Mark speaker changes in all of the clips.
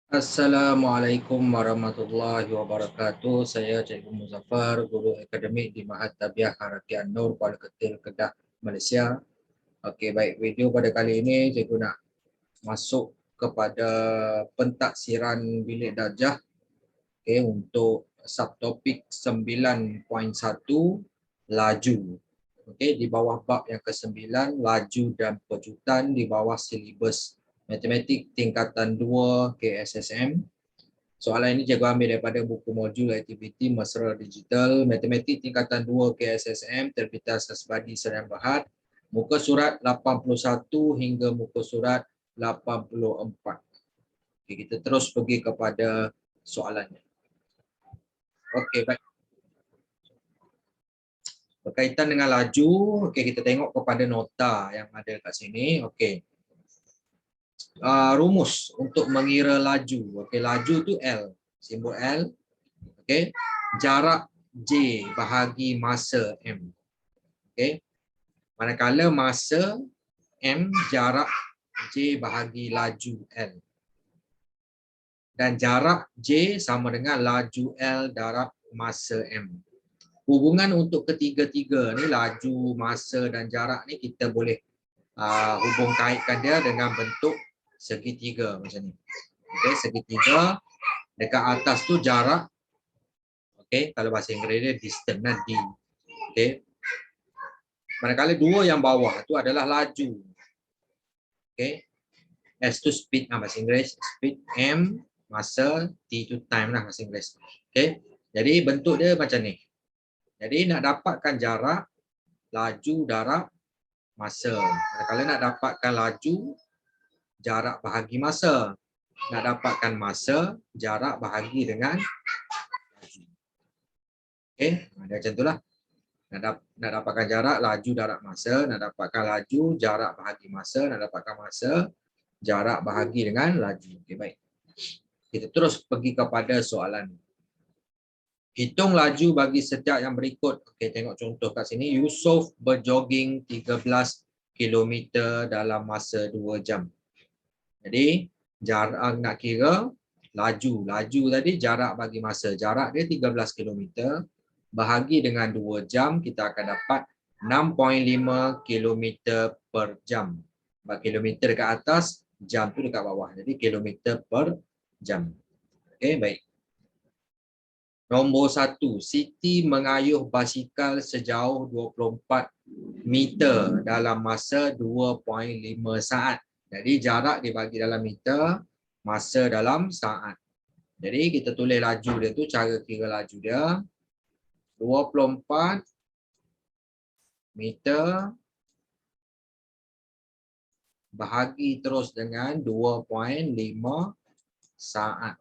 Speaker 1: Assalamualaikum warahmatullahi wabarakatuh. Saya Cikgu Muzaffar, Guru Akademik di Mahat Tabiah Harakian Nur, Kuala Ketil, Kedah, Malaysia. Okey, baik. Video pada kali ini Cikgu nak masuk kepada pentaksiran bilik darjah untuk subtopik 9.1 laju. Okey, di bawah bab yang ke-9 laju dan pejutan di bawah silibus matematik tingkatan 2 KSSM. Soalan ini cikgu ambil daripada buku modul aktiviti mesra digital matematik tingkatan 2 KSSM terbitan Sasbadi Sdn Bhd, muka surat 81 hingga muka surat 84. Okey, kita terus pergi kepada soalannya. Okey, baik. Berkaitan dengan laju, okey, kita tengok kepada nota yang ada kat sini. Okey. Rumus untuk mengira laju. Okey, laju tu L, simbol L. Okey. Jarak J bahagi masa M. Okey. Manakala masa M, jarak J bahagi laju L. Dan jarak J sama dengan laju L darab masa M. Hubungan untuk ketiga-tiga ni, laju, masa dan jarak ni, kita boleh hubung kaitkan dia dengan bentuk segitiga macam ni. Okey, segitiga dekat atas tu jarak. Okey, kalau bahasa Inggeris dia distance, D. Okey. Manakala dua yang bawah tu adalah laju. Okey. S tu speed lah bahasa Inggeris, speed, M masa, T tu time lah bahasa Inggeris. Okey. Jadi bentuk dia macam ni. Jadi nak dapatkan jarak, laju darab masa. Manakala nak dapatkan laju, jarak bahagi masa. Nak dapatkan masa, jarak bahagi dengan laju. Okey, ada macam itulah. Nak dapatkan jarak, laju darab masa. Nak dapatkan laju, jarak bahagi masa. Nak dapatkan masa, jarak bahagi dengan laju. Okey, baik. Kita terus pergi kepada soalan. Hitung laju bagi setiap yang berikut. Okey, tengok contoh kat sini. Yusof berjoging 13 km dalam masa 2 jam. Jadi, jarak nak kira laju. Laju tadi jarak bagi masa. Jarak dia 13 km. Bahagi dengan 2 jam, kita akan dapat 6.5 km per jam. Kilometer dekat atas, jam tu dekat bawah. Jadi, kilometer per jam. Okey, baik. Nombor 1, Siti mengayuh basikal sejauh 24 meter dalam masa 2.5 saat. Jadi jarak dibagi dalam meter, masa dalam saat. Jadi kita tulis laju dia tu, cara kira laju dia 24 meter bahagi terus dengan 2.5 saat.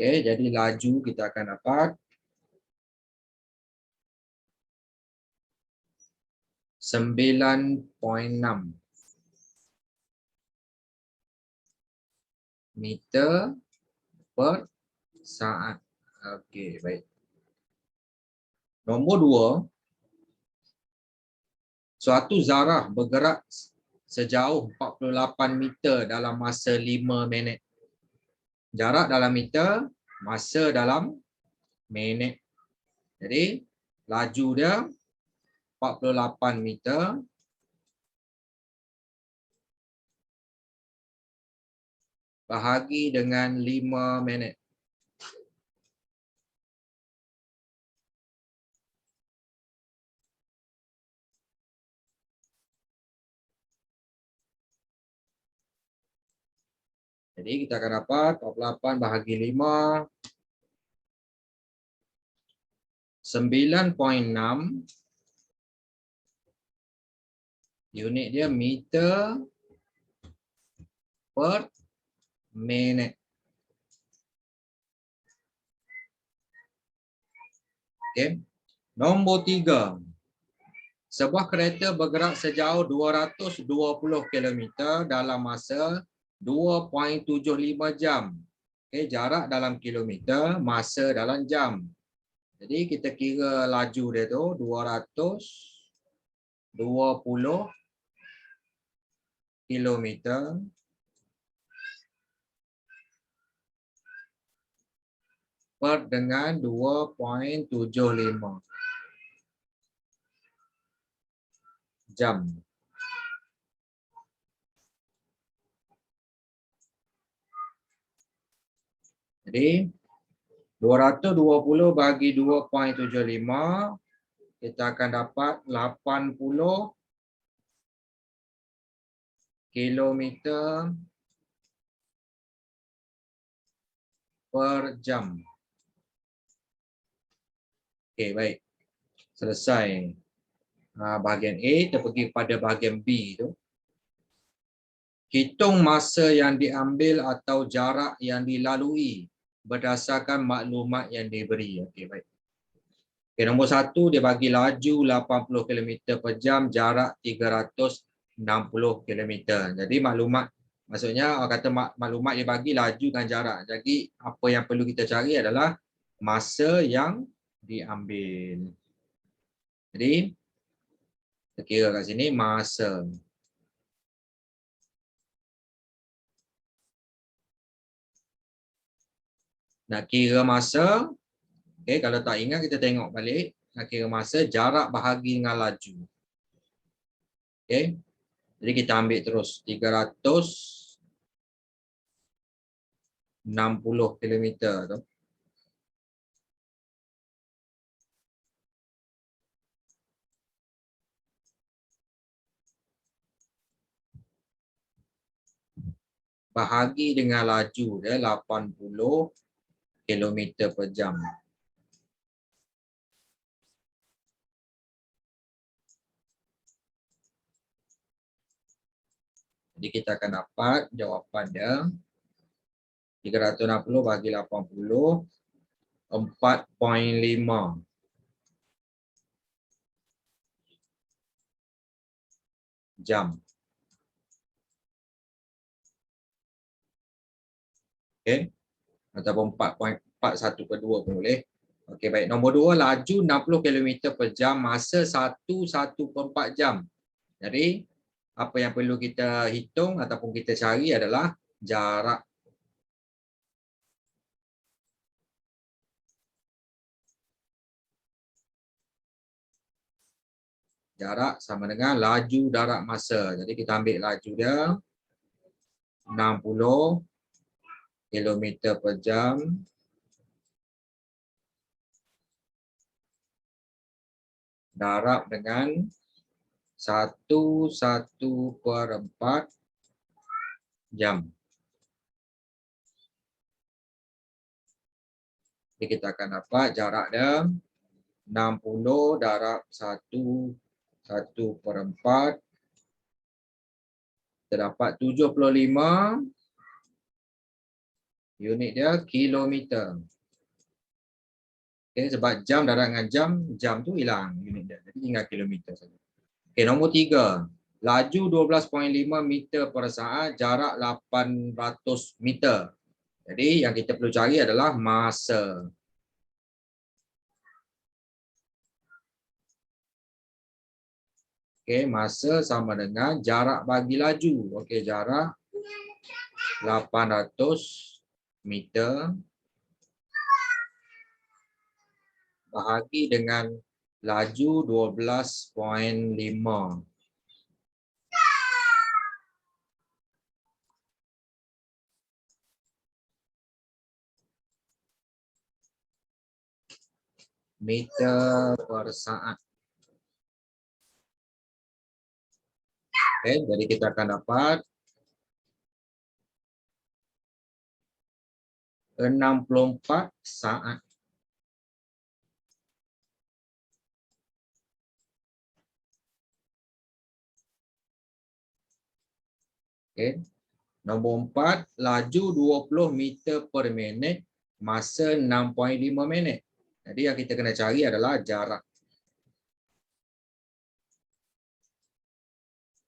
Speaker 1: Okey, jadi laju kita akan dapat 9.6 meter per saat. Okey, baik. Nombor 2, suatu zarah bergerak sejauh 48 meter dalam masa 5 minit. Jarak dalam meter, masa dalam minit. Jadi, laju dia 48 meter bahagi dengan 5 minit. Jadi kita akan dapat 48 bahagi 5, 9.6. Unit dia meter per minit. Okey. Nombor 3. Sebuah kereta bergerak sejauh 220 km dalam masa 2.75 jam. Okey, jarak dalam kilometer, masa dalam jam. Jadi kita kira laju dia tu 220 kilometer per dengan 2.75 jam. Jadi 220 bagi 2.75 kita akan dapat 80 kilometer per jam. Okey, baik. Selesai bahagian A, kita pergi pada bahagian B tu. Hitung masa yang diambil atau jarak yang dilalui berdasarkan maklumat yang diberi. Okey, baik. Okay, nombor 1 dia bagi laju 80 km per jam, jarak 360 km. Jadi maklumat, maksudnya orang kata maklumat dia bagi laju dan jarak. Jadi apa yang perlu kita cari adalah masa yang diambil. Jadi kita kira kat sini masa. Nak kira masa, okay, kalau tak ingat kita tengok balik. Nak kira masa, jarak bahagi dengan laju. Okay. Jadi kita ambil terus 360 km tu. Bahagi dengan laju dia 80 km per jam. Jadi kita akan dapat jawapan dia 360 bagi 80, 4.5 jam. Okey. Ataupun 4.41/2 pun boleh. Okey, baik. Nombor 2, laju 60 km per jam, masa 1.4 jam. Jadi apa yang perlu kita hitung ataupun kita cari adalah jarak. Jarak sama dengan laju darab masa. Jadi kita ambil laju dia 60 km per jam darab dengan 1/1/4 jam. Jadi kita akan dapat jarak dia 60 darab 1/1/4. Kita dapat 75 unit dia kilometer. Okay, sebab jam darab dengan jam tu hilang unit dia. Jadi tinggal kilometer saja. Okay, nombor 3. Laju 12.5 meter per saat, jarak 800 meter. Jadi yang kita perlu cari adalah masa. Okey, masa sama dengan jarak bagi laju. Okey, jarak 800 meter bahagi dengan laju 12.5 meter per saat. Okay, jadi kita akan dapat 64 saat. Okay. Nombor 4, laju 20 meter per minit, masa 6.5 minit. Jadi yang kita kena cari adalah jarak.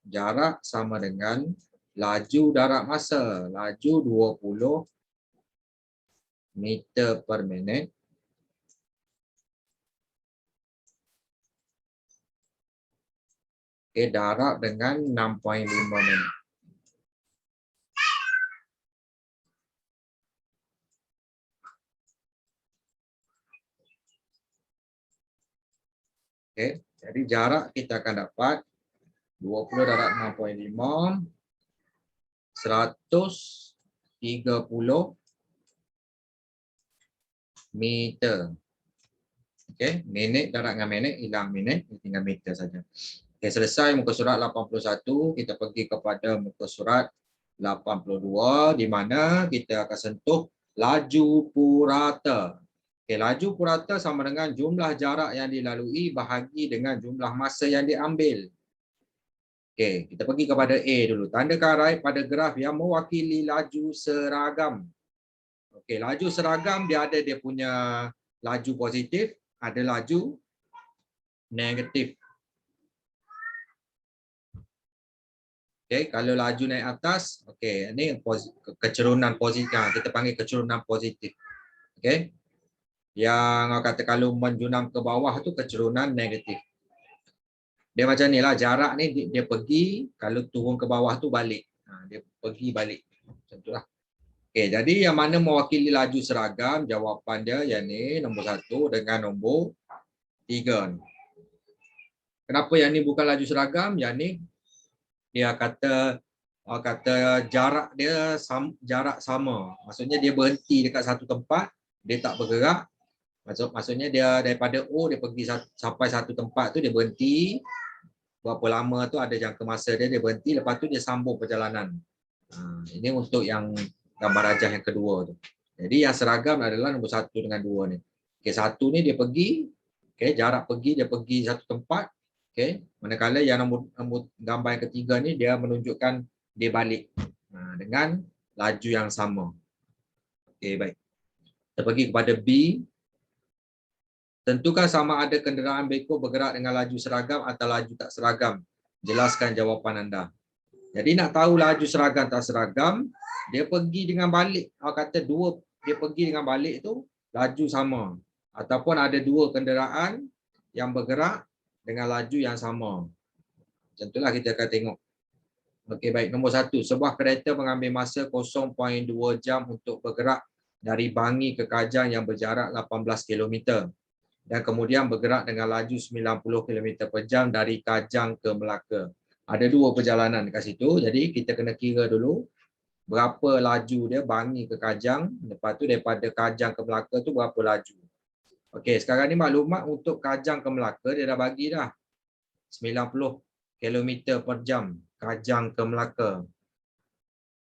Speaker 1: Jarak sama dengan laju darab masa. Laju 20 meter per minit Okey, darab dengan 6.5 minit. Okey, jadi jarak kita akan dapat 20 darab 6.5, 130 meter. Okey, minit darab dengan minit, hilang minit, tinggal meter saja. Okey, selesai muka surat 81, kita pergi kepada muka surat 82 di mana kita akan sentuh laju purata. Okey, laju purata sama dengan jumlah jarak yang dilalui bahagi dengan jumlah masa yang diambil. Okey, kita pergi kepada A dulu. Tandakan raih pada graf yang mewakili laju seragam. Okey, laju seragam dia ada dia punya laju positif, ada laju negatif. Okey, kalau laju naik atas, okey, ini kecerunan positif. Kita panggil kecerunan positif. Okey. Yang kata kalau menjunam ke bawah tu kecerunan negatif. Dia macam ni lah, jarak ni dia pergi, kalau turun ke bawah tu balik. Dia pergi balik. Macam tu lah. Okey, jadi yang mana mewakili laju seragam, jawapan dia yang ni nombor 1 dengan nombor 3. Kenapa yang ni bukan laju seragam? Yang ni dia kata jarak dia jarak sama. Maksudnya dia berhenti dekat satu tempat, dia tak bergerak. Maksudnya dia daripada O dia pergi sampai satu tempat tu dia berhenti. Berapa lama tu ada jangka masa dia berhenti, lepas tu dia sambung perjalanan. Ini untuk yang gambar rajah yang kedua tu. Jadi yang seragam adalah nombor 1 dengan 2 ni. Okey, 1 ni dia pergi, okey, jarak pergi dia pergi satu tempat. Okey, manakala yang nombor gambar yang ketiga ni dia menunjukkan dia balik dengan laju yang sama. Okey, baik. Kita pergi kepada B. Tentukan sama ada kenderaan beko bergerak dengan laju seragam atau laju tak seragam. Jelaskan jawapan anda. Jadi nak tahu laju seragam tak seragam, dia pergi dengan balik. Kata dua, dia pergi dengan balik tu laju sama. Ataupun ada dua kenderaan yang bergerak dengan laju yang sama. Macam itulah kita akan tengok. Okey, baik. Nombor 1. Sebuah kereta mengambil masa 0.2 jam untuk bergerak dari Bangi ke Kajang yang berjarak 18 km. Dan kemudian bergerak dengan laju 90 km per jam dari Kajang ke Melaka. Ada dua perjalanan dekat situ, jadi kita kena kira dulu berapa laju dia Bangi ke Kajang, lepas tu daripada Kajang ke Melaka tu berapa laju. Okey, sekarang ni maklumat untuk Kajang ke Melaka dia dah bagi dah. 90 km per jam Kajang ke Melaka.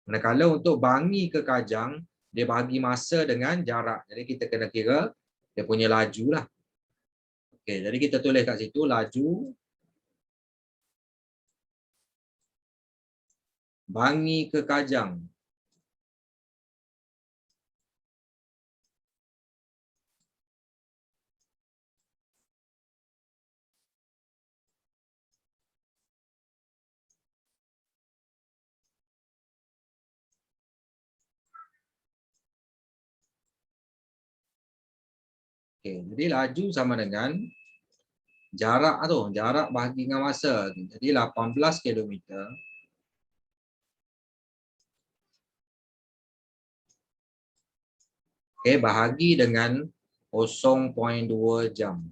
Speaker 1: Manakala untuk Bangi ke Kajang, dia bagi masa dengan jarak. Jadi kita kena kira dia punya laju lah. Okey, jadi kita tulis kat situ laju Bangi ke Kajang. Okey, jadi laju sama dengan jarak tu, jarak bahagi dengan masa. Jadi 18 km bahagi dengan 0.2 jam.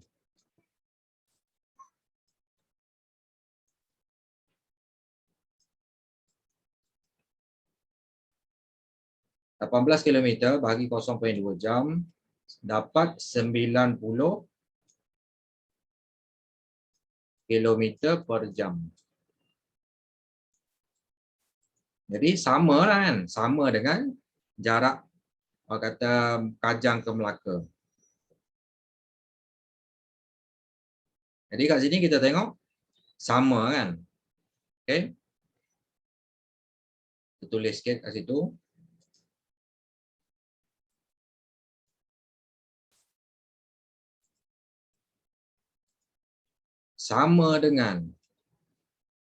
Speaker 1: (18 km bahagi 0.2 jam dapat 90 km per jam. Jadi sama lah kan, sama dengan jarak kata Kajang ke Melaka. Jadi kat sini kita tengok sama kan. Okey. Kita tulis sikit kat situ. Sama dengan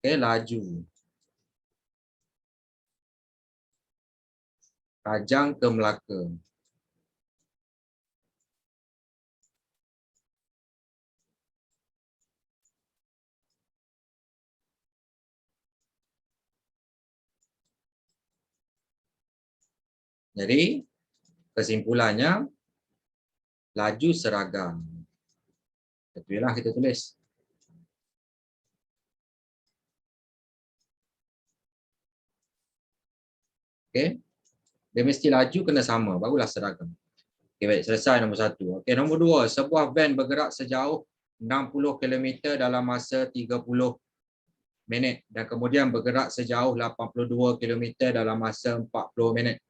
Speaker 1: laju Kajang ke Melaka. Jadi kesimpulannya laju seragam. Itulah kita tulis. Okey. Dia mesti laju kena sama, barulah seragam. Okey, baik, selesai nombor 1. Okey, nombor 2, sebuah van bergerak sejauh 60 km dalam masa 30 minit dan kemudian bergerak sejauh 82 km dalam masa 40 minit.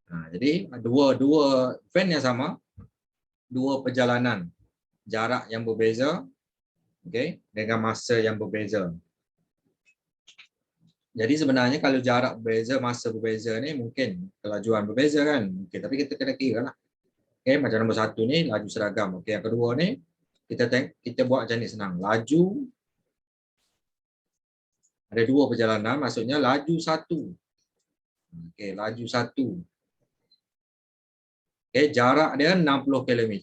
Speaker 1: Jadi dua van yang sama, dua perjalanan, jarak yang berbeza, okey, dengan masa yang berbeza. Jadi sebenarnya kalau jarak berbeza, masa berbeza ni mungkin kelajuan berbeza kan. Okey, tapi kita kena kira lah. Okey, macam nombor 1 ni laju seragam. Okey, yang kedua ni kita buat macam ni senang. Laju ada dua perjalanan, maksudnya laju 1. Okey, laju 1. Okey, jarak dia 60 km.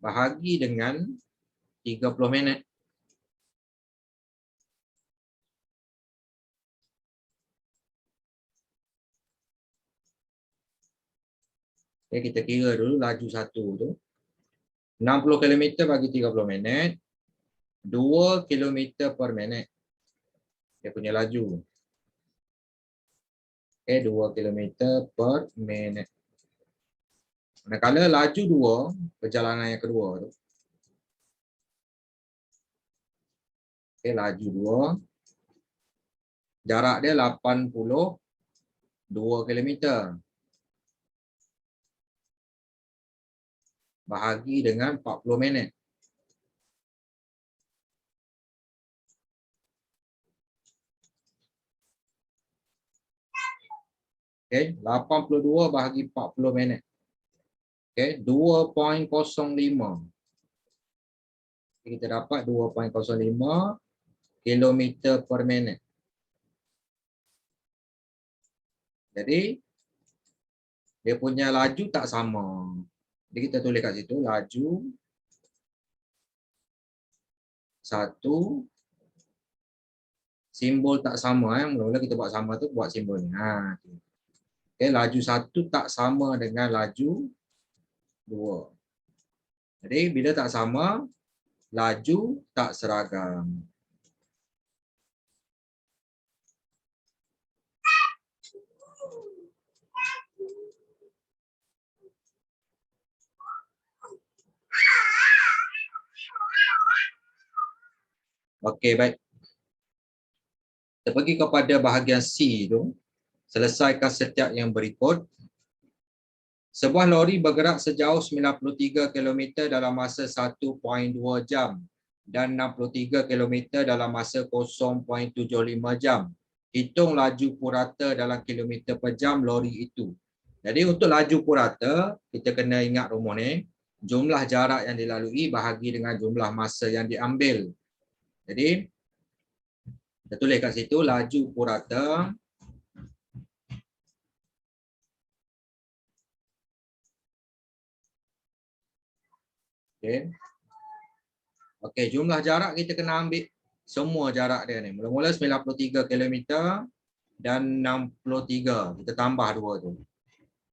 Speaker 1: Bahagi dengan 30 minit. Okay, kita kira dulu laju 1 tu. 60 km bagi 30 minit. 2 km per minit. Dia punya laju. Okay, 2 km per minit. Manakala laju 2, perjalanan yang kedua tu. Okay, laju 2. Jarak dia 82 km. Bahagi dengan 40 minit. Okay, 82 bahagi 40 minit. Okay, 2.05. Kita dapat 2.05 km per minit. Jadi dia punya laju tak sama. Jadi kita tulis kat situ laju 1, simbol tak sama. Mula-mula kita buat sama tu buat simbol ni. Okay, laju 1 tak sama dengan laju 2. Jadi bila tak sama, laju tak seragam. Okey, baik. Kita pergi kepada bahagian C tu. Selesaikan setiap yang berikut. Sebuah lori bergerak sejauh 93 km dalam masa 1.2 jam dan 63 km dalam masa 0.75 jam. Hitung laju purata dalam kilometer per jam lori itu. Jadi untuk laju purata, kita kena ingat rumus ni. Jumlah jarak yang dilalui bahagi dengan jumlah masa yang diambil. Jadi, kita tulis kat situ laju purata. Okey, jumlah jarak kita kena ambil semua jarak dia ni. Mula-mula 93 km dan 63. Kita tambah dua tu.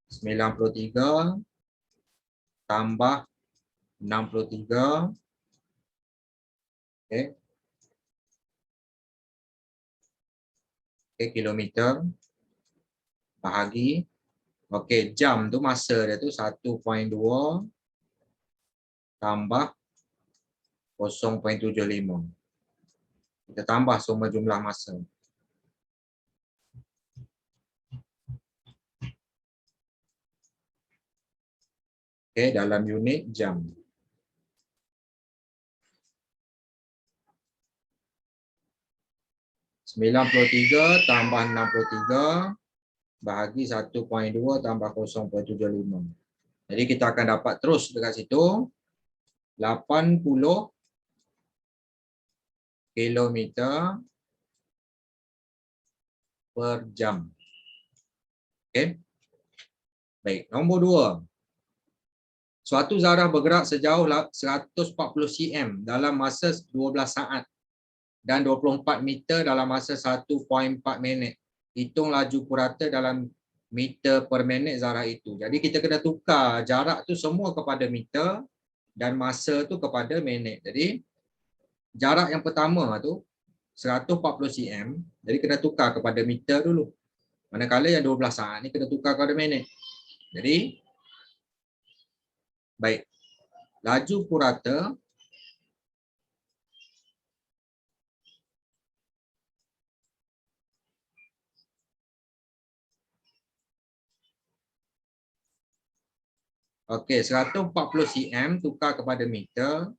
Speaker 1: 93 tambah 63. Okey. Okey, kilometer bahagi. Okey, jam tu masa dia tu 1.2 tambah 0.75. Kita tambah semua jumlah masa. Okey, dalam unit jam. (93 tambah 63 bahagi 1.2 tambah 0.75). Jadi kita akan dapat terus dekat situ 80 km per jam. Okey. Baik, nombor 2. Suatu zarah bergerak sejauh 140 cm dalam masa 12 saat dan 24 meter dalam masa 1.4 minit. Hitung laju purata dalam meter per minit zarah itu. Jadi kita kena tukar jarak tu semua kepada meter dan masa tu kepada minit. Jadi jarak yang pertama tu 140 cm. Jadi kena tukar kepada meter dulu. Manakala yang 12 saat ni kena tukar kepada minit. Jadi baik. Laju purata okey, 140 cm tukar kepada meter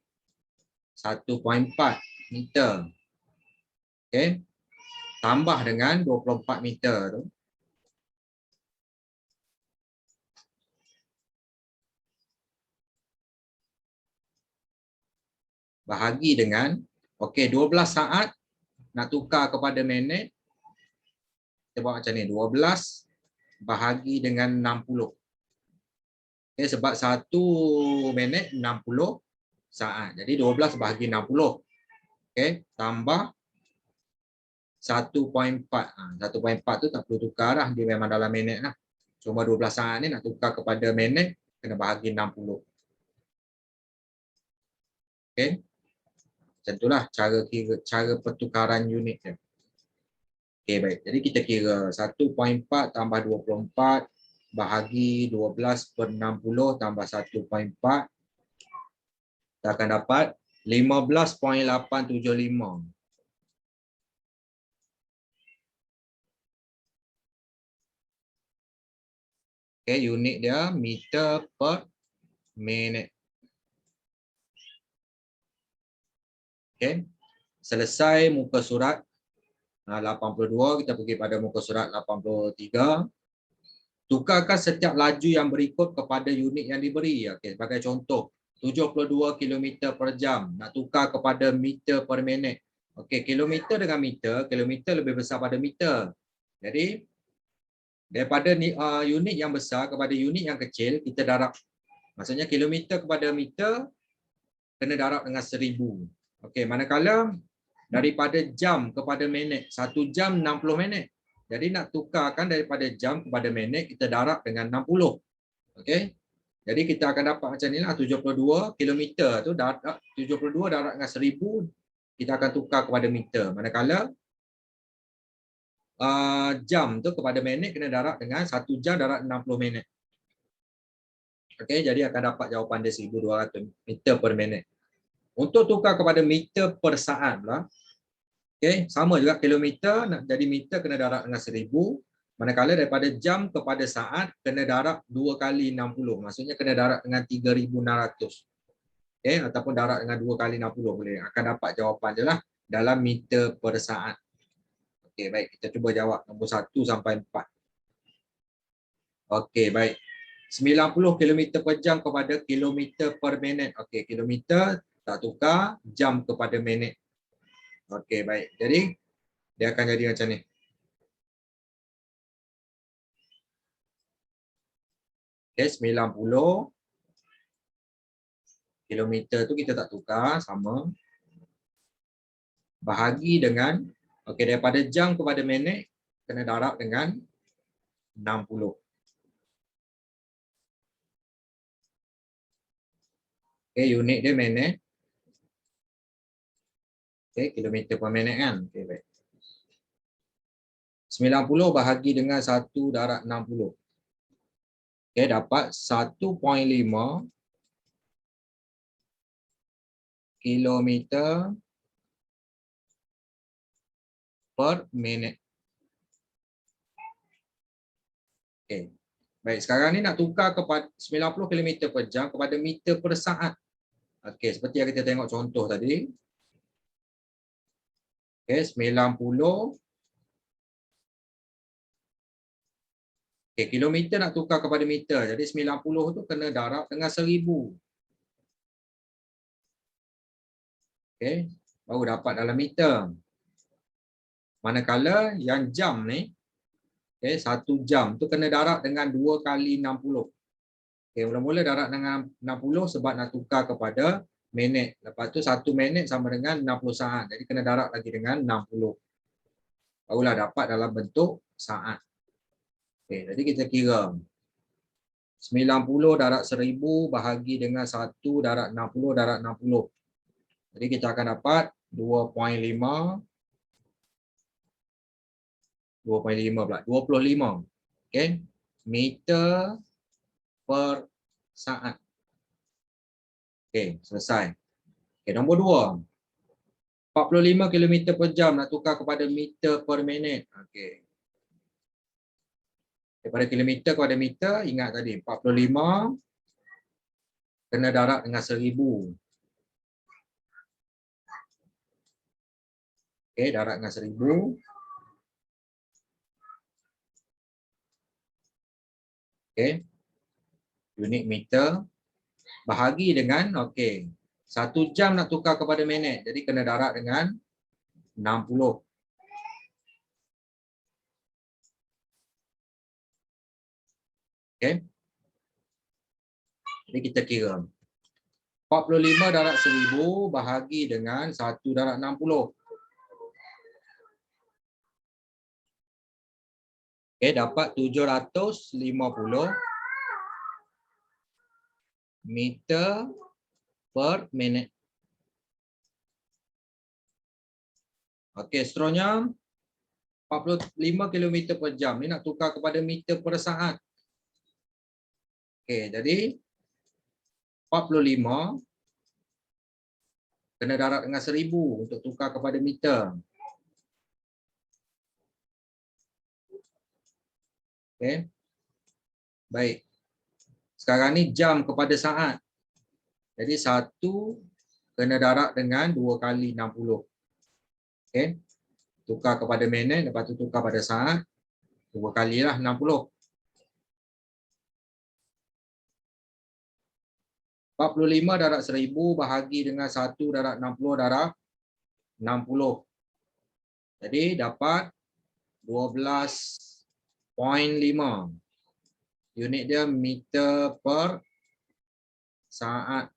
Speaker 1: 1.4 meter. Okey. Tambah dengan 24 meter tu. Bahagi dengan okey 12 saat nak tukar kepada minit. Kita buat macam ni, 12 bahagi dengan 60. Okay, sebab 1 minit 60 saat. Jadi 12 bahagi 60. Okay, tambah 1.4. 1.4 tu tak perlu tukar lah. Dia memang dalam minit lah. Cuma 12 saat ni nak tukar kepada minit, kena bahagi 60. Okay. Macam itulah cara pertukaran unit dia. Okay, baik. Jadi kita kira 1.4 tambah 24 bahagi 12 per 60 tambah 1.4. Kita akan dapat 15.875. Okay, unit dia meter per minit. Okay. Selesai muka surat 82, kita pergi pada muka surat 83. Tukarkan setiap laju yang berikut kepada unit yang diberi. Okay, sebagai contoh, 72 km per jam. Nak tukar kepada meter per minit. Okay, kilometer dengan meter, kilometer lebih besar pada meter. Jadi, daripada unit yang besar kepada unit yang kecil, kita darab. Maksudnya kilometer kepada meter, kena darab dengan 1000. Okey, manakala daripada jam kepada minit, 1 jam 60 minit. Jadi nak tukarkan daripada jam kepada minit, kita darab dengan 60. Okey. Jadi kita akan dapat macam inilah, 72 km tu 72 darab dengan 1000, kita akan tukar kepada meter. Manakala jam tu kepada minit kena darab dengan 1 jam darab 60 minit. Okey, jadi akan dapat jawapan dia 1200 meter per minit. Untuk tukar kepada meter per saat pula, okay, sama juga kilometer, nak jadi meter kena darab dengan 1000. Manakala daripada jam kepada saat, kena darab 2 kali 60. Maksudnya kena darab dengan 3600. Okay, ataupun darab dengan 2 kali 60 boleh. Akan dapat jawapan je lah dalam meter per saat. Okay, baik. Kita cuba jawab nombor 1 sampai 4. Okay, baik. 90 km per jam kepada kilometer per minit. Okay, kilometer tak tukar, jam kepada minit. Okey, baik. Jadi, dia akan jadi macam ni. Okey, 90 kilometer tu kita tak tukar, sama. Bahagi dengan, okey, daripada jam kepada minit, kena darab dengan 60. Okey, unit dia minit. Okay, kilometer per minit kan. Okay, baik. 90 bahagi dengan 1 darab 60. Okay, dapat 1.5 kilometer per minit. Okay. Baik, sekarang ni nak tukar kepada 90 km per jam kepada meter per saat. Okay, seperti yang kita tengok contoh tadi. Okay, 90. Okay, kilometer nak tukar kepada meter. Jadi 90 tu kena darab dengan 1000. Okay, baru dapat dalam meter. Manakala yang jam ni, okay, 1 jam tu kena darab dengan 2 kali 60. Okay, mula-mula darab dengan 60 sebab nak tukar kepada minit. Lepas tu 1 minit sama dengan 60 saat. Jadi kena darab lagi dengan 60. Barulah dapat dalam bentuk saat. Okey, jadi kita kira 90 darab 1000 bahagi dengan 1 darab 60 darab 60. Jadi kita akan dapat 2.5 pula, 25. Okey, meter per saat. Okey, selesai. Okey, nombor 2. 45 km per jam nak tukar kepada meter per minit. Okey. Daripada kilometer kepada meter, ingat tadi 45 kena darab dengan 1000. Okey, darab dengan 1000. Okey. Unit meter bahagi dengan, okey, 1 jam nak tukar kepada minit. Jadi kena darab dengan 60. Okey. Jadi kita kira 45 darab 1000 bahagi dengan 1 darab 60. Okey, dapat 750 meter per minit. Okey, seterusnya 45 km per jam. Ni nak tukar kepada meter per saat. Okey, jadi 45 kena darab dengan 1000 untuk tukar kepada meter. Okey. Baik. Sekarang ni jam kepada saat. Jadi 1 kena darab dengan 2 kali 60. Okey. Tukar kepada minit, lepas tu tukar pada saat. 2 kalilah 60. 45 darab 1000 bahagi dengan 1 darab 60 darab 60. Jadi dapat 12.5. Unit dia meter per saat.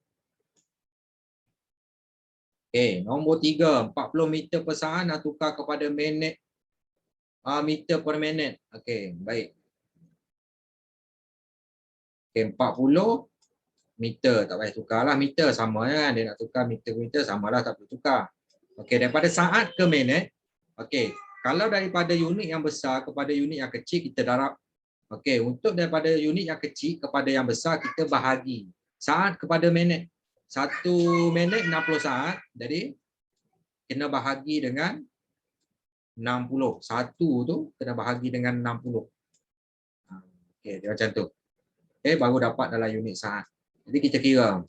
Speaker 1: Okey, nombor 3, 40 meter per saat nak tukar kepada minit, meter per minit. Okey, baik. Okey, 40 meter, tak payah tukarlah meter, sama kan. Dia nak tukar meter ke meter, samalah, tak perlu tukar. Okey, daripada saat ke minit. Okey, kalau daripada unit yang besar kepada unit yang kecil, kita darab. Okey, untuk daripada unit yang kecil kepada yang besar, kita bahagi. Saat kepada minit. 1 minit 60 saat. Jadi, kena bahagi dengan 60. 1 tu kena bahagi dengan 60. Okey, dia macam tu. Okey, baru dapat dalam unit saat. Jadi, kita kira.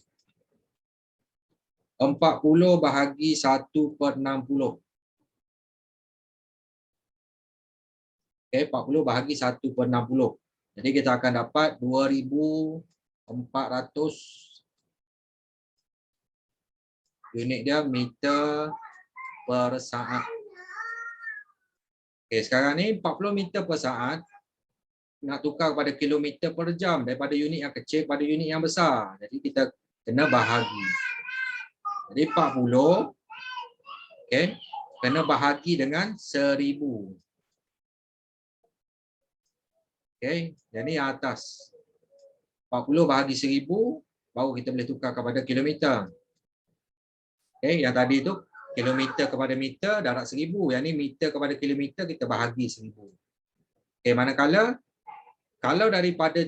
Speaker 1: 40 bahagi 1 per 60. Okey, 40 bahagi 1 per 60. Jadi, kita akan dapat 2400 unit dia meter per saat. Okey, sekarang ni 40 meter per saat nak tukar kepada kilometer per jam daripada unit yang kecil pada unit yang besar. Jadi kita kena bahagi. Jadi 40 okey, kena bahagi dengan 1000. Okey, jadi atas 40 bahagi 1000 baru kita boleh tukar kepada kilometer. Okey, yang tadi tu kilometer kepada meter darab 1000. Yang ni meter kepada kilometer kita bahagi 1000. Okey, manakala kalau daripada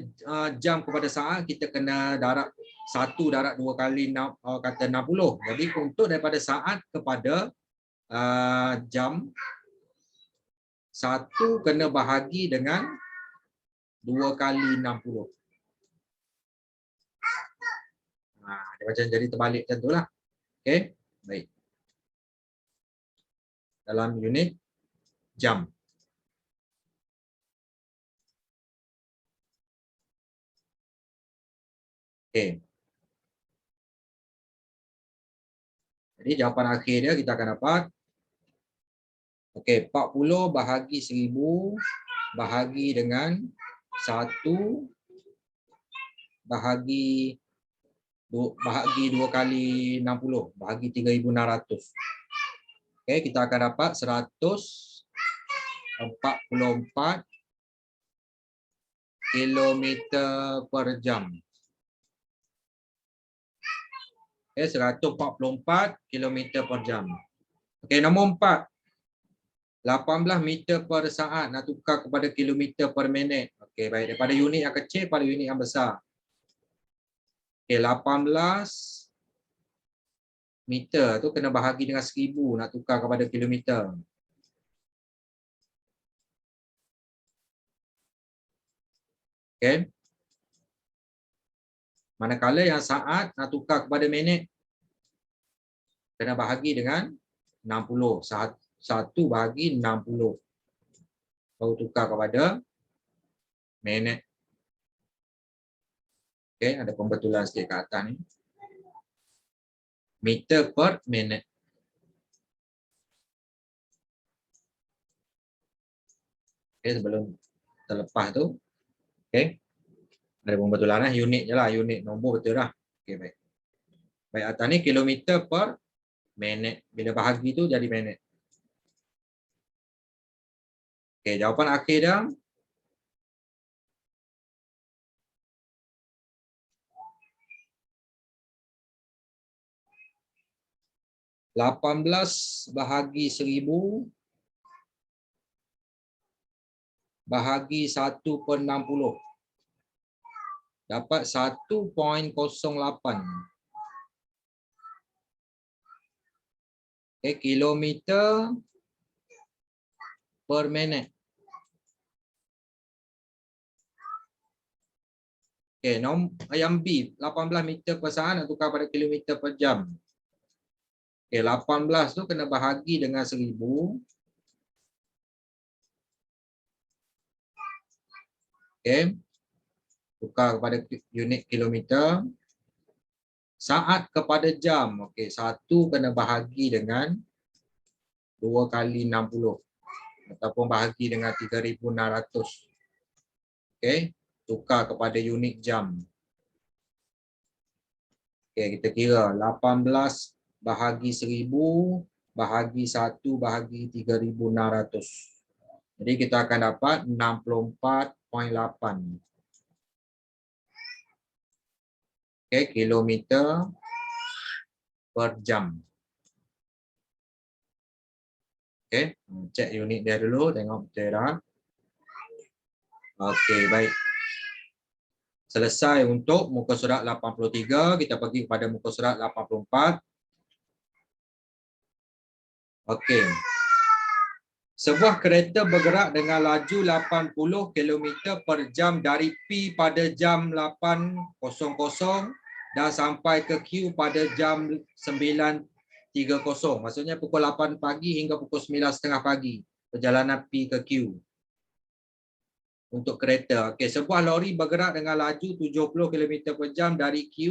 Speaker 1: jam kepada saat kita kena darab 1 darab 2 kali kata 60. Jadi untuk daripada saat kepada jam 1 kena bahagi dengan 2 kali 60. Dia macam jadi terbalik macam tu lah. Okey, baik. Dalam unit jam. Okey. Jadi jawapan akhir dia kita akan dapat. Okey, 40 bahagi 1000 bahagi dengan 1 bahagi bahagi 2 kali 60, bahagi 3.600. Okey, kita akan dapat 144 kilometer per jam. Okey, 144 kilometer per jam. Okey, nombor 4. 18 meter per saat nak tukar kepada kilometer per minit. Okey, baik, daripada unit yang kecil pada unit yang besar. Okey, 18 meter tu kena bahagi dengan 1000 nak tukar kepada kilometer. Okey. Manakala yang saat nak tukar kepada minit kena bahagi dengan 60. 1 bahagi 60. Baru tukar kepada minit. Okey, ada pembetulan sikit kat atas ni. Meter per minit. Okey, sebelum terlepas tu. Okey. Ada pembetulan lah. Unit je lah. Unit nombor betul lah. Okey, baik. Baik, atas ni kilometer per minit. Bila bahagi tu jadi minit. Okey, jawapan akhir dia. (18 bahagi 1000 bahagi 1/60). Dapat 1.08. Okay, kilometer per minit. Okay, yang B, 18 meter per saat nak tukar pada kilometer per jam. Okay, 18 tu kena bahagi dengan 1000. Okay. Tukar kepada unit kilometer. Saat kepada jam. Okey, 1 kena bahagi dengan 2 kali 60 ataupun bahagi dengan 3600. Okey, tukar kepada unit jam. Okey, kita kira 18 bahagi 1000 bahagi 1 bahagi 3600. Jadi kita akan dapat 64.8. Okey, kilometer per jam. Okey, cek unit dia dulu, tengok betul dah. Okey, baik. Selesai untuk muka surat 83, kita pergi kepada muka surat 84. Okey. Sebuah kereta bergerak dengan laju 80 km per jam dari P pada jam 8.00 dan sampai ke Q pada jam 9.30. Maksudnya pukul 8 pagi hingga pukul 9.30 pagi. Perjalanan P ke Q. Untuk kereta. Okey, sebuah lori bergerak dengan laju 70 km per jam dari Q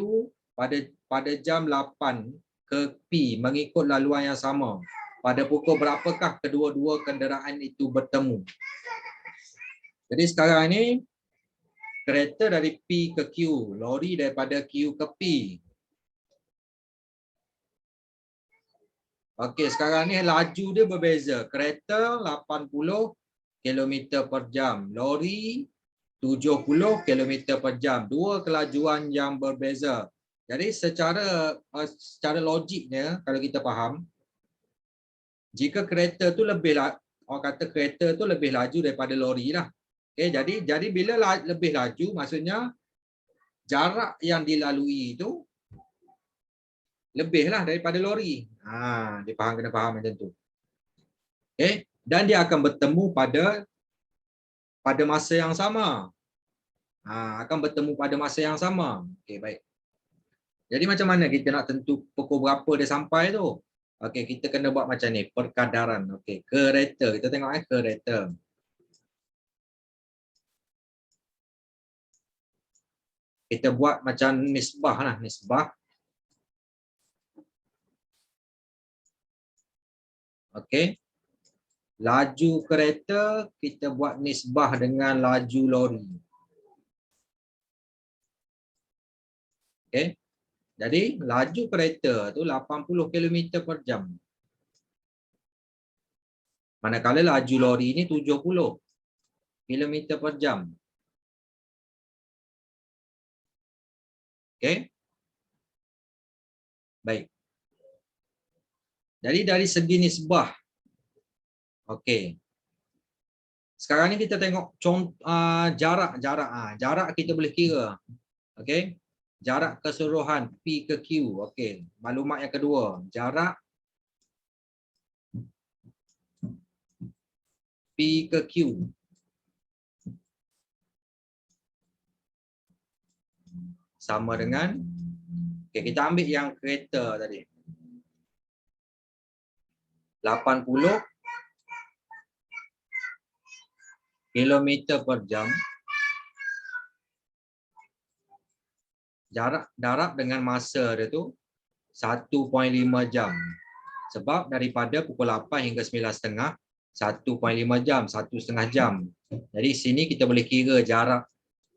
Speaker 1: pada jam 8 ke P mengikut laluan yang sama. Pada pukul berapakah kedua-dua kenderaan itu bertemu? Jadi sekarang ini kereta dari P ke Q, lori daripada Q ke P. Okey, sekarang ni laju dia berbeza. Kereta 80 km per jam, lori 70 km per jam. Dua kelajuan yang berbeza. Jadi secara logiknya kalau kita faham, jika kereta tu lebih, orang kata kereta tu lebih laju daripada lori lah. Okay, jadi bila lebih laju, maksudnya jarak yang dilalui itu lebih lah daripada lori. Dia faham, kena faham macam tu. Okay, dan dia akan bertemu pada masa yang sama. Akan bertemu pada masa yang sama. Okay, baik. Jadi macam mana kita nak tentu pukul berapa dia sampai tu? Okey, kita kena buat macam ni, perkadaran. Okey, kereta. Kita tengok kereta. Kita buat macam nisbah lah, nisbah. Okey. Laju kereta kita buat nisbah dengan laju lori. Okey. Jadi laju kereta tu 80 km per jam. Manakala laju lori ni 70 km per jam. Okey. Baik. Jadi dari segi nisbah. Okey. Sekarang ni kita tengok jarak. Jarak kita boleh kira. Okey. Jarak keseluruhan P ke Q. Okey. Maklumat yang kedua. Jarak P ke Q. Sama dengan. Okey, kita ambil yang kereta tadi. 80 km per jam. Jarak dengan masa dia tu 1.5 jam. Sebab daripada pukul 8 hingga 9.30, 1.5 jam, 1.5 jam. Jadi sini kita boleh kira jarak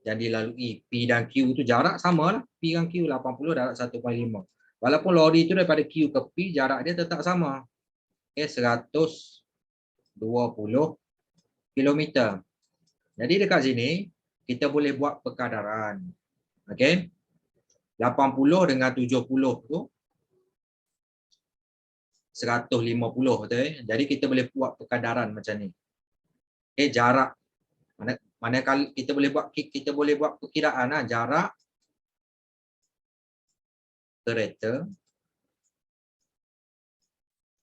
Speaker 1: yang dilalui P dan Q tu jarak sama lah. P dan Q 80 darat 1.5. Walaupun lori tu daripada Q ke P jarak dia tetap sama. Okay, 120 km. Jadi dekat sini kita boleh buat perkadaran. Okey. 80 dengan 70 tu 150 betul eh? Jadi kita boleh buat perkadaran macam ni. Okay, jarak manakala kita boleh buat perkiraan lah, jarak kereta,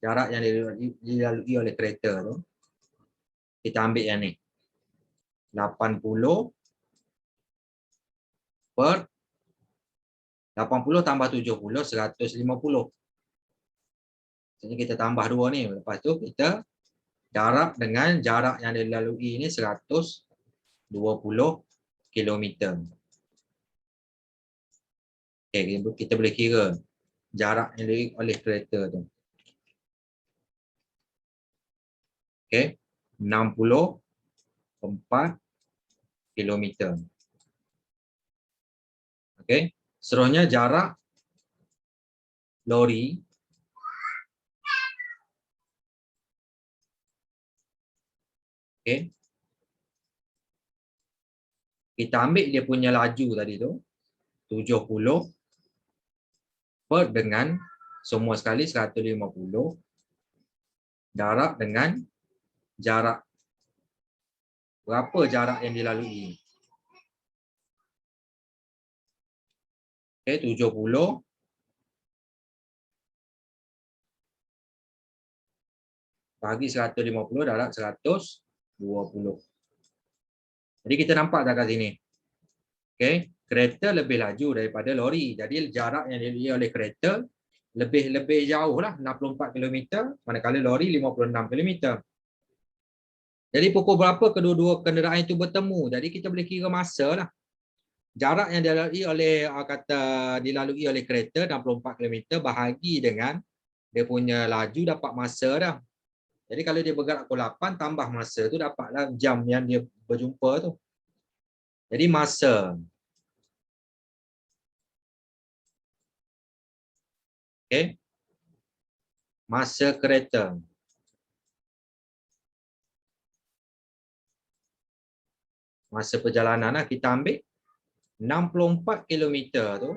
Speaker 1: jarak yang dilalui oleh kereta tu kita ambil yang ni 80 per 80 tambah 70 150. Jadi kita tambah dua ni. Lepas tu kita jarak dengan jarak yang dilalui ini 120 km. Okay, kita boleh kira jarak yang dilalui oleh kereta tu. Okay, 64 km. Okay, seterusnya jarak lori okay. Kita ambil dia punya laju tadi tu 70 per dengan semua sekali 150 jarak dengan jarak berapa jarak yang dilalui. Okay, 70 bagi 150 darat 120. Jadi kita nampak dah kat sini. Okay, kereta lebih laju daripada lori. Jadi jarak yang dilalui oleh kereta lebih jauh lah 64 km manakala lori 56 km. Jadi pukul berapa kedua-dua kenderaan itu bertemu. Jadi kita boleh kira masa lah. Jarak yang dilalui oleh kereta 64 km bahagi dengan dia punya laju dapat masa dah. Jadi kalau dia bergerak pukul 8 tambah masa tu dapatlah jam yang dia berjumpa tu. Jadi masa. Okey. Masa kereta. Masa perjalanan lah kita ambil 64 km tu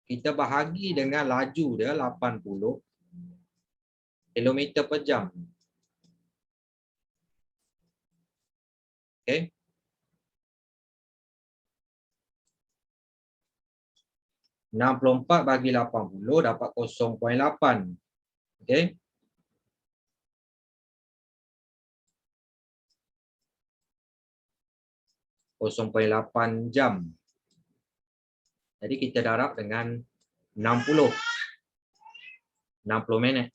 Speaker 1: kita bahagi dengan laju dia 80 km per jam. Okey. .64 bagi 80 dapat 0.8. Okey. .8 jam. Jadi kita darab dengan 60 minit.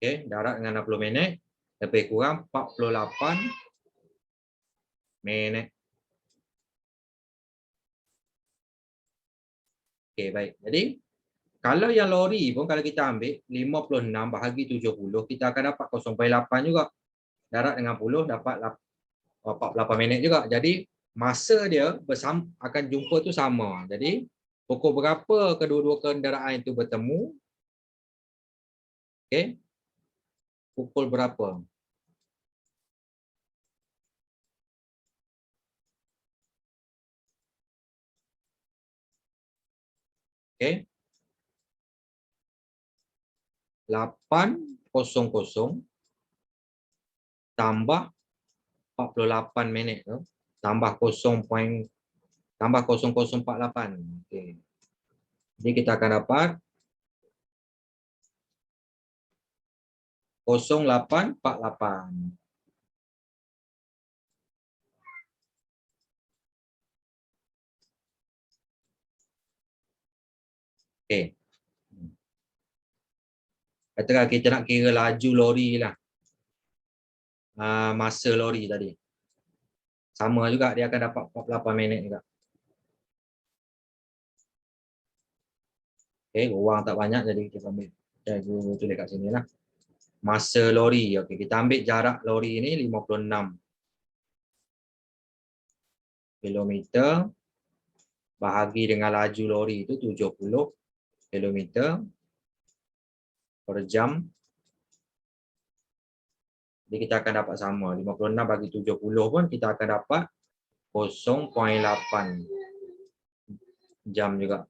Speaker 1: Okey, darab dengan 60 minit lebih kurang 48 minit. Okey, baik. Jadi kalau yang lori pun kalau kita ambil 56 bahagi 70 kita akan dapat 0.8 juga. Darab dengan 10 dapat 48 minit juga. Jadi masa dia akan jumpa tu sama. Jadi pukul berapa kedua-dua kenderaan itu bertemu? Okey. Pukul berapa? Okey. 8:00 tambah 48 minit tu tambah 00.48. Okey. Jadi kita akan dapat 0848. Okey. Katakan kita nak kira laju lori lah. Masa lori tadi. Sama juga, dia akan dapat 48 minit juga. Okey, orang tak banyak jadi kita ambil. Saya tulis kat sini lah. Masa lori. Okey, kita ambil jarak lori ni 56 kilometer bahagi dengan laju lori itu 70 kilometer per jam. Jadi kita akan dapat sama. 56 bagi 70 pun kita akan dapat 0.8 jam juga.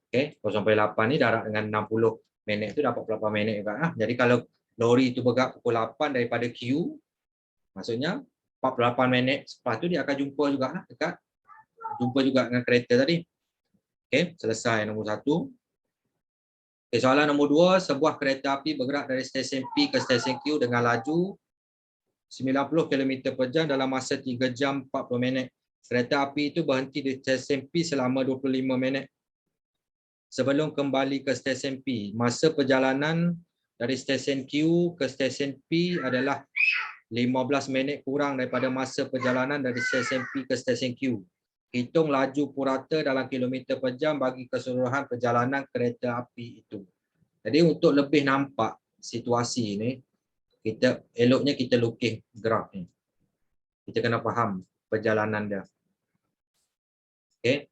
Speaker 1: Okey, 0.8 ni darab dengan 60 minit tu dapat 48 minit juga. Jadi kalau lori itu bergerak pukul 8 daripada Q, maksudnya 48 minit lepas tu dia akan jumpa juga dekat dengan kereta tadi. Okey, selesai nombor 1. Okay, soalan nombor 2, sebuah kereta api bergerak dari stesen P ke stesen Q dengan laju 90 km per jam dalam masa 3 jam 40 minit. Kereta api itu berhenti di stesen P selama 25 minit. Sebelum kembali ke stesen P, masa perjalanan dari stesen Q ke stesen P adalah 15 minit kurang daripada masa perjalanan dari stesen P ke stesen Q. Hitung laju purata dalam kilometer per jam bagi keseluruhan perjalanan kereta api itu. Jadi untuk lebih nampak situasi ni, eloknya kita lukis graf ni. Kita kena faham perjalanan dia. Okey.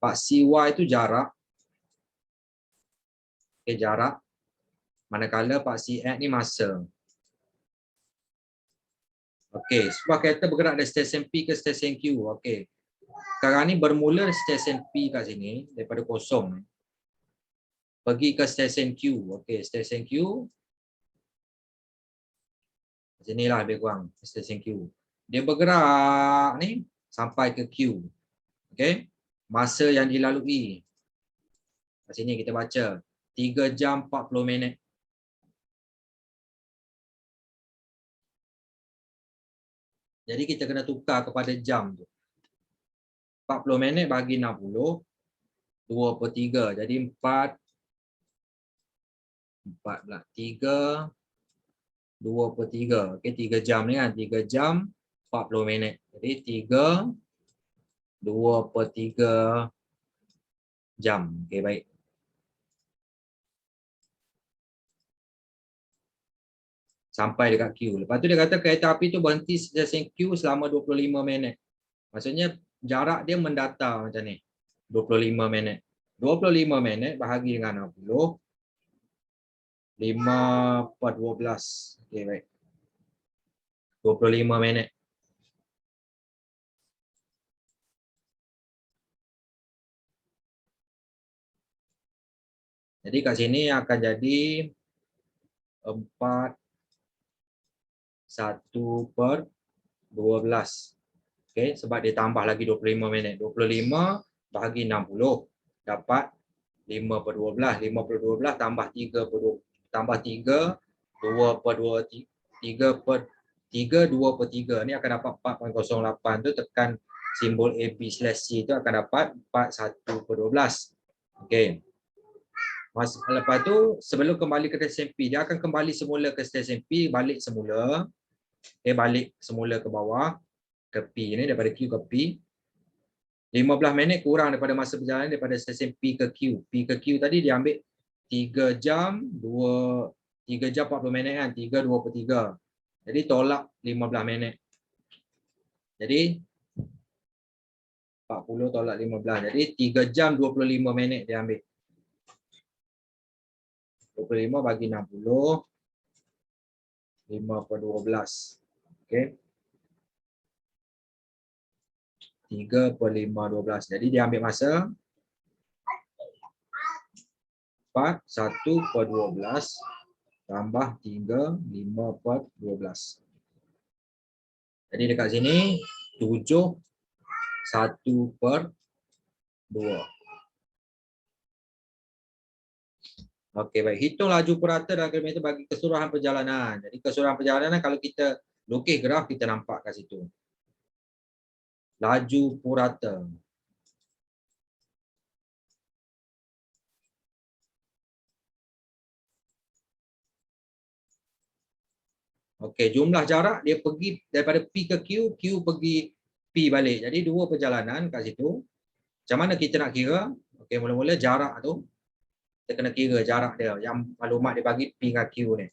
Speaker 1: Pak CY itu jarak. Okey, jarak. Manakala Pak CX ni masa. Okey, sebuah kereta bergerak dari stesen P ke stesen Q. Okey. Sekarang ni bermula stesen P kat sini daripada kosong. Pergi ke stesen Q. Okey, stesen Q. Sinilah lebih kurang stesen Q. Dia bergerak ni sampai ke Q. Okey. Masa yang dilalui. Kat sini kita baca 3 jam 40 minit. Jadi kita kena tukar kepada jam tu. 40 minit bagi 60. 2/3. Jadi 4 pula. 3 2/3. Okey, 3 jam ni kan. 3 jam 40 minit. Jadi 3 2/3 jam. Okey, baik. Sampai dekat Q. Lepas tu dia kata kereta api tu berhenti stesen Q selama 25 minit. Maksudnya jarak dia mendatar macam ni. 25 minit. 25 minit bahagi dengan 60. 5/12. Okey, baik. 25 minit. Jadi kat sini akan jadi 4/1/12. Okey, sebab dia tambah lagi 25 minit. 25 bahagi 60 dapat 5/12. 5/12 tambah 3/2 tambah 3 2/2 3 2/3 ni akan dapat 4.08 tu, tekan simbol AB/C tu akan dapat 41/12. Okey. Lepas tu sebelum kembali ke stesen P, dia akan kembali semula ke stesen P, balik semula. Balik semula ke bawah ke P ni, daripada Q ke P. 15 minit kurang daripada masa perjalanan daripada stesen P ke Q. P ke Q tadi dia ambil 3 jam 40 minit kan, 3 2/3. Jadi tolak 15 minit. Jadi 40 tolak 15. Jadi 3 jam 25 minit dia ambil. 25 bagi 60. 5 per 12. Okey. 3 per 5, 12. Jadi dia ambil masa 4, 1 per 12 tambah 3, 5 per 12. Jadi dekat sini 7, 1 per 2. Okey, baik. Hitung laju purata dalam kilometer bagi keseluruhan perjalanan. Jadi keseluruhan perjalanan kalau kita lukis graf, kita nampak kat situ. Laju purata. Okey, jumlah jarak dia pergi daripada P ke Q, Q pergi P balik. Jadi dua perjalanan kat situ. Macam mana kita nak kira? Okey, mula-mula jarak tu kita kena kira jarak dia yang maklumat dia bagi P dengan Q ni.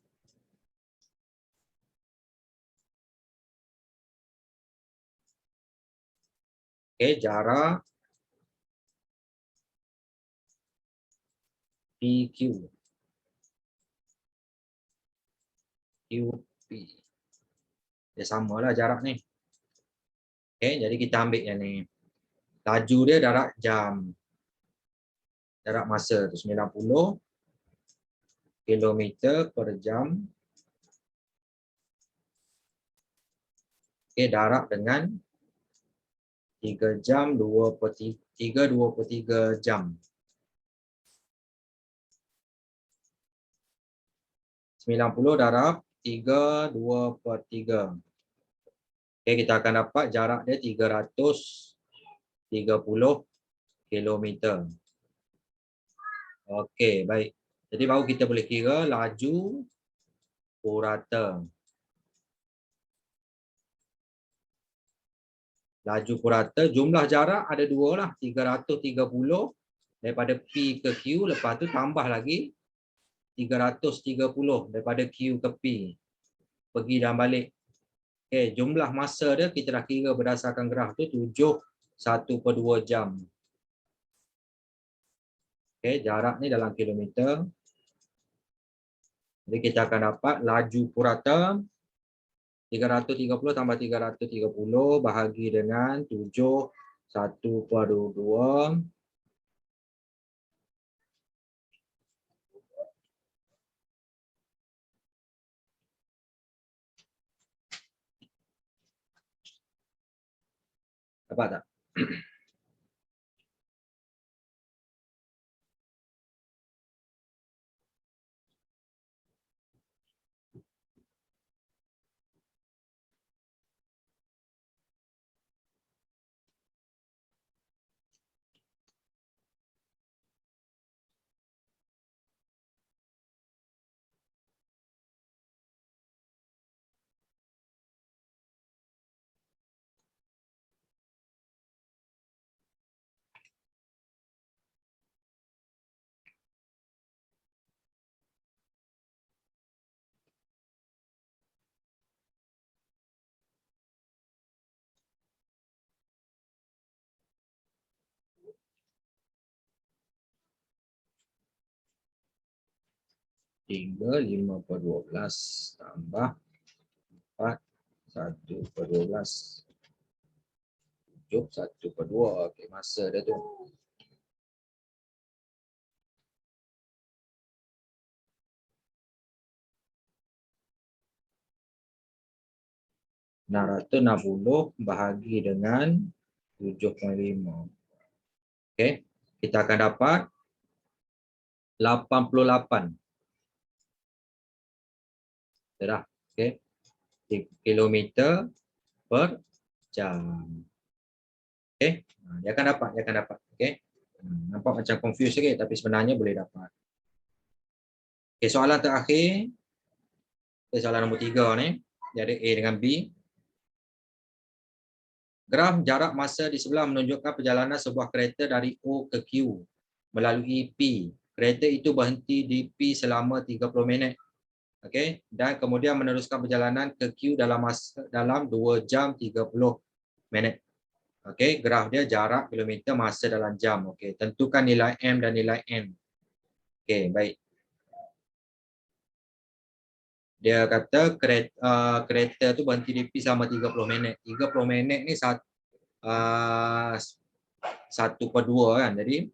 Speaker 1: Okey, jarak PQ. QP. Dia samalah jarak ni. Okey, jadi kita ambil yang ni. Laju dia jarak jam. Jarak masa tu 90 kilometer per jam. Okey, darab dengan 3 jam 2 per 3, 2 per 3 jam. 90 darab 3, 2 per 3. Okey, kita akan dapat jarak dia 330 kilometer. Okey, baik. Jadi baru kita boleh kira laju purata. Laju purata, jumlah jarak ada dua lah. 330 daripada P ke Q. Lepas tu tambah lagi 330 daripada Q ke P. Pergi dan balik. Okay, jumlah masa dia kita dah kira berdasarkan graf tu 7, 1 per 2 jam. Okay, jarak ni dalam kilometer. Jadi kita akan dapat laju purata 330 tambah 330 bahagi dengan 7, 1 per 2. Dapat tak? Tiga, 5 per 12 tambah 4, 1 per 12. 7, 1 per 2. Okey, masa dia tu. $660 bahagi dengan 7.5. Okey, kita akan dapat 88. Dah. Okey. Kilometer per jam. Okey. Dia akan dapat. Okey. Nampak macam confuse sikit tapi sebenarnya boleh dapat. Okey, soalan terakhir. Soalan nombor 3 ni. Dia ada A dengan B. Graf jarak masa di sebelah menunjukkan perjalanan sebuah kereta dari O ke Q melalui P. Kereta itu berhenti di P selama 30 minit. Okey, dan kemudian meneruskan perjalanan ke Q dalam 2 jam 30 minit. Okey, graf dia jarak, kilometer, masa dalam jam. Okey, tentukan nilai M dan nilai N. Okey, baik. Dia kata kereta tu berhenti di P selama 30 minit. 30 minit ni 1/2 kan. Jadi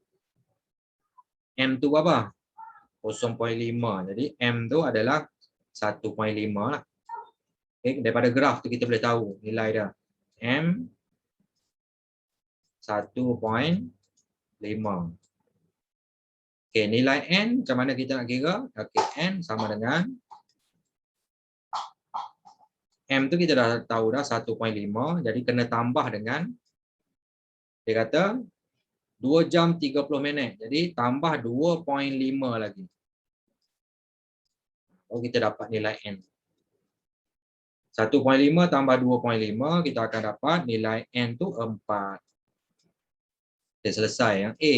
Speaker 1: M tu berapa? 0.5. Jadi M tu adalah 1.5 lah. Okay, daripada graf tu kita boleh tahu nilai dia. M 1.5. Okey, nilai N macam mana kita nak kira? Okey, N sama dengan M tu kita dah tahu dah 1.5. Jadi kena tambah dengan, dia kata 2 jam 30 minit. Jadi tambah 2.5 lagi. Oh, kita dapat nilai N. 1.5 tambah 2.5, kita akan dapat nilai N tu 4. Okay, selesai yang A.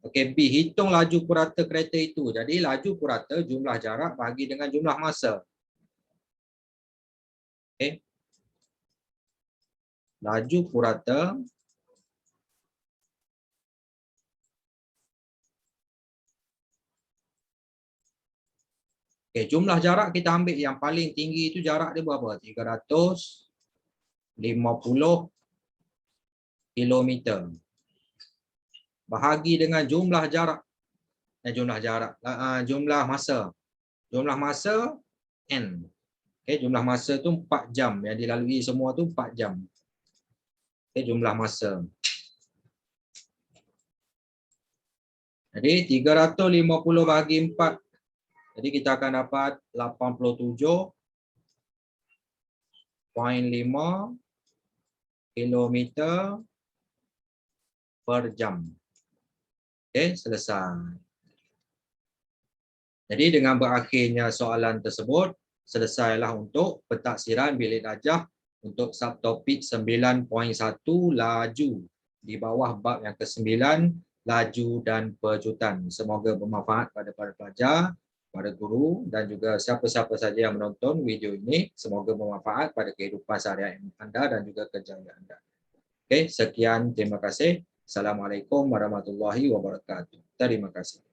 Speaker 1: Okey, B, hitung laju purata kereta itu. Jadi laju purata jumlah jarak bagi dengan jumlah masa. Okey. Laju purata jumlah jarak kita ambil yang paling tinggi itu jarak dia berapa? 350 kilometer. Bahagi dengan jumlah jarak. Jumlah masa. Jumlah masa N. Jumlah masa tu 4 jam. Yang dilalui semua tu 4 jam. Jumlah masa. Jadi 350 bahagi 4. Jadi kita akan dapat 87.5 kilometer per jam. Okey, selesai. Jadi dengan berakhirnya soalan tersebut, selesailah untuk pentaksiran bilik darjah untuk subtopik 9.1 laju di bawah bab yang ke-9 laju dan pejutan. Semoga bermanfaat pada para pelajar, pada guru dan juga siapa-siapa saja yang menonton video ini. Semoga bermanfaat pada kehidupan seharian anda dan juga kerjaya anda. Okey, sekian, terima kasih. Assalamualaikum warahmatullahi wabarakatuh. Terima kasih.